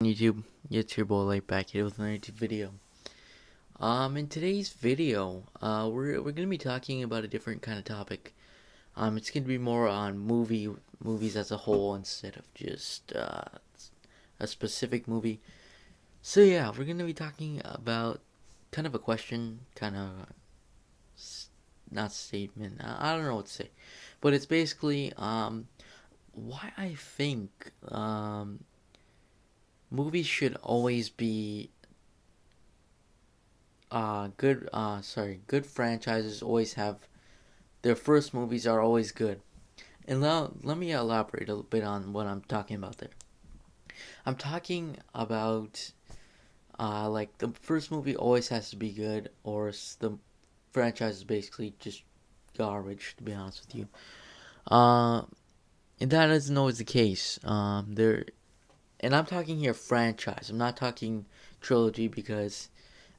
YouTube? It's your boy Light back here with another YouTube video. In today's video, we're gonna be talking about a different kind of topic. It's gonna be more on movies as a whole instead of just a specific movie. So yeah, we're gonna be talking about kind of a question, kind of not statement. I don't know what to say, but it's basically why I think movies should always be good franchises always have their first movies are always good. And now let me elaborate a little bit on what I'm talking about there. I'm talking about like the first movie always has to be good, or the franchise is basically just garbage, to be honest with you. Uh, and that isn't always the case. And I'm talking here franchise. I'm not talking trilogy because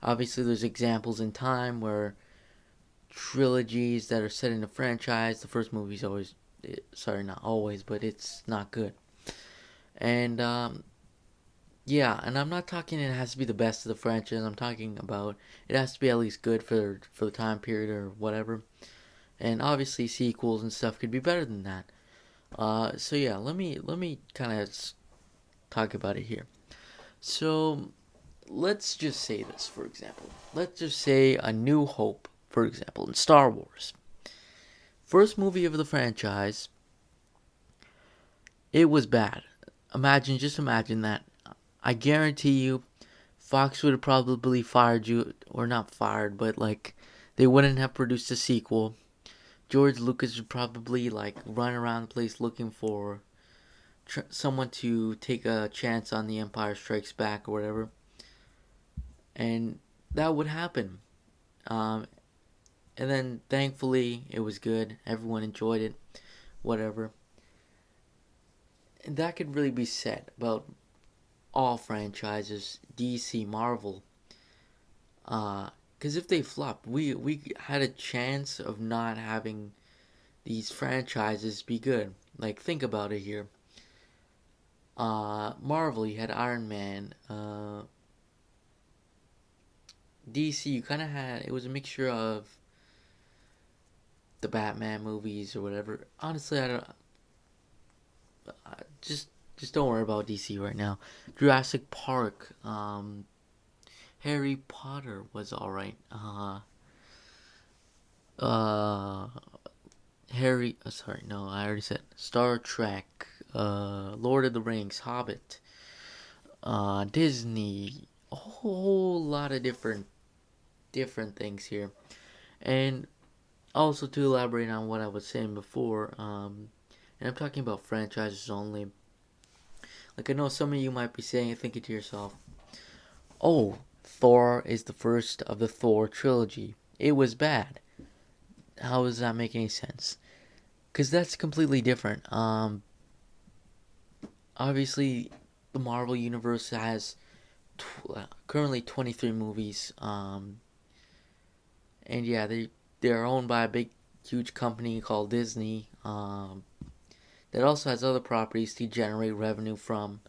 obviously there's examples in time where trilogies that are set in a franchise, the first movie's always, sorry, not always, but it's not good. And yeah, and I'm not talking it has to be the best of the franchise. I'm talking about it has to be at least good for the time period or whatever. And obviously sequels and stuff could be better than that. So yeah, let me kind of talk about it here. So let's just say this, for example. Let's just say A New Hope, for example, in Star Wars. First movie of the franchise, it was bad. Just imagine that. I guarantee you, Fox would have probably fired you, or not fired, but like, they wouldn't have produced a sequel. George Lucas would probably like run around the place looking for someone to take a chance on The Empire Strikes Back or whatever, and that would happen. Um, and then thankfully it was good. Everyone enjoyed it, whatever. And that could really be said about all franchises, DC, Marvel. Because if they flopped, we had a chance of not having these franchises be good. Like, think about it here. Marvel, you had Iron Man. DC, you kind of had, it was a mixture of the Batman movies or whatever. Honestly, I don't. Just don't worry about DC right now. Jurassic Park, Harry Potter was alright. Uh, sorry, no, I already said Star Trek, Lord of the Rings, Hobbit, Disney, a whole lot of different things here. And also to elaborate on what I was saying before, and I'm talking about franchises only. Like, I know some of you might be saying, thinking to yourself, "Oh, Thor is the first of the Thor trilogy. It was bad. How does that make any sense?" Because that's completely different. Obviously, the Marvel Universe has currently 23 movies. And yeah, they're owned by a big, huge company called Disney. That also has other properties to generate revenue from.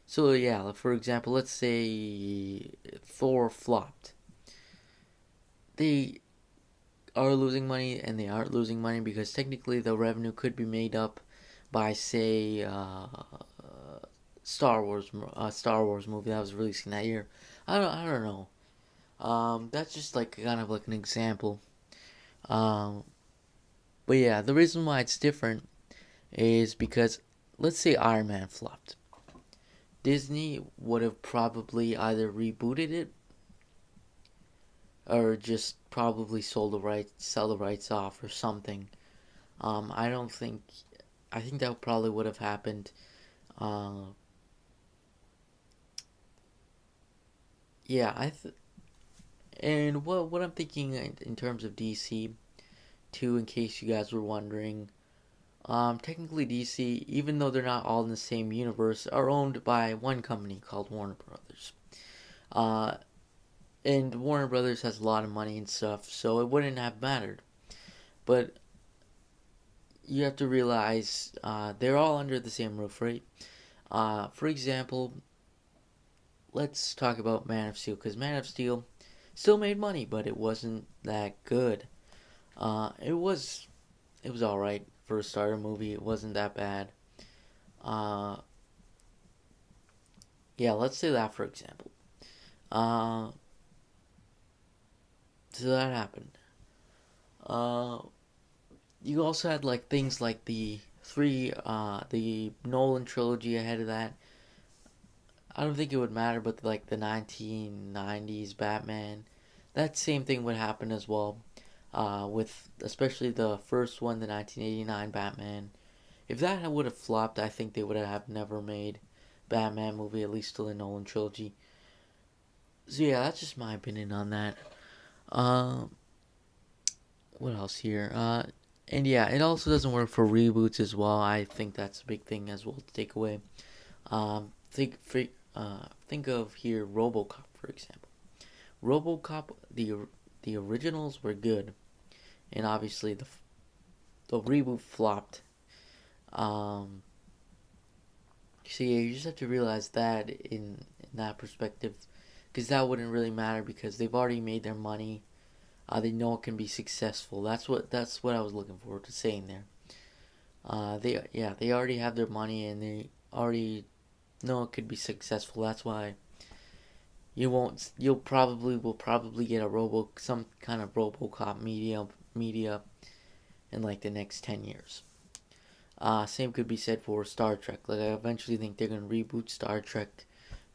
So yeah, for example, let's say Thor flopped. They are losing money, and they aren't losing money because technically the revenue could be made up by, say, Star Wars movie that was releasing that year. I don't know. That's just like kind of like an example. Um, but yeah, the reason why it's different is because let's say Iron Man flopped. Disney would have probably either rebooted it or just probably sell the rights off or something. I don't think. I think that probably would have happened. Uh, yeah, and what I'm thinking in terms of DC too, in case you guys were wondering, technically DC, even though they're not all in the same universe, are owned by one company called Warner Brothers. Uh, and Warner Brothers has a lot of money and stuff, so it wouldn't have mattered. But you have to realize they're all under the same roof, right? For example, let's talk about Man of Steel, because Man of Steel still made money, but it wasn't that good. It was all right for a starter movie. It wasn't that bad. Uh, yeah, let's say that for example. Uh, so that happened. Uh, you also had like things like the Nolan trilogy ahead of that. I don't think it would matter, but like the 1990s Batman, that same thing would happen as well. With especially the first one, the 1989 Batman. If that would have flopped, I think they would have never made Batman movie, at least till the Nolan trilogy. So yeah, that's just my opinion on that. Um, what else here? And yeah, it also doesn't work for reboots as well. I think that's a big thing as well to take away. Think of here RoboCop for example. RoboCop, the originals were good, and obviously the reboot flopped. Um, so yeah, you just have to realize that in that perspective, because that wouldn't really matter because they've already made their money. They know it can be successful. That's what I was looking forward to saying there. They already have their money and they already know it could be successful. That's why you'll probably get some kind of RoboCop media in like the next 10 years. Same could be said for Star Trek. Like I eventually think they're gonna reboot Star Trek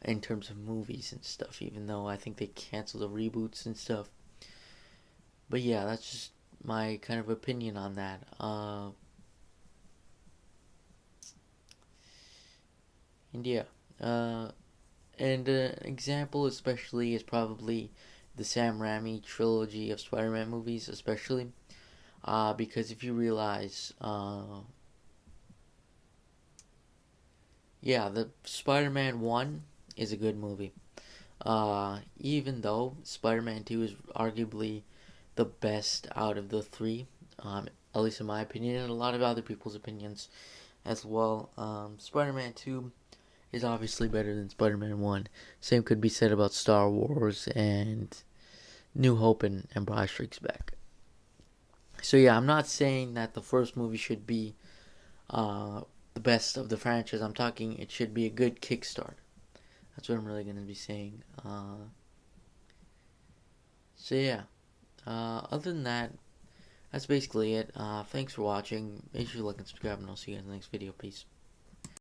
in terms of movies and stuff. Even though I think they cancel the reboots and stuff. But yeah, that's just my kind of opinion on that. And yeah, uh, and an example especially is probably the Sam Raimi trilogy of Spider-Man movies, especially because if you realize, yeah, the Spider-Man one is a good movie. Even though Spider-Man 2 is arguably the best out of the three, at least in my opinion, and a lot of other people's opinions as well. Spider-Man 2 is obviously better than Spider-Man 1. Same could be said about Star Wars and New Hope and Empire Strikes Back. So yeah, I'm not saying that the first movie should be uh, the best of the franchise. I'm talking it should be a good kickstart. That's what I'm really going to be saying. So yeah, other than that, that's basically it. Thanks for watching. Make sure you like and subscribe, and I'll see you in the next video. Peace.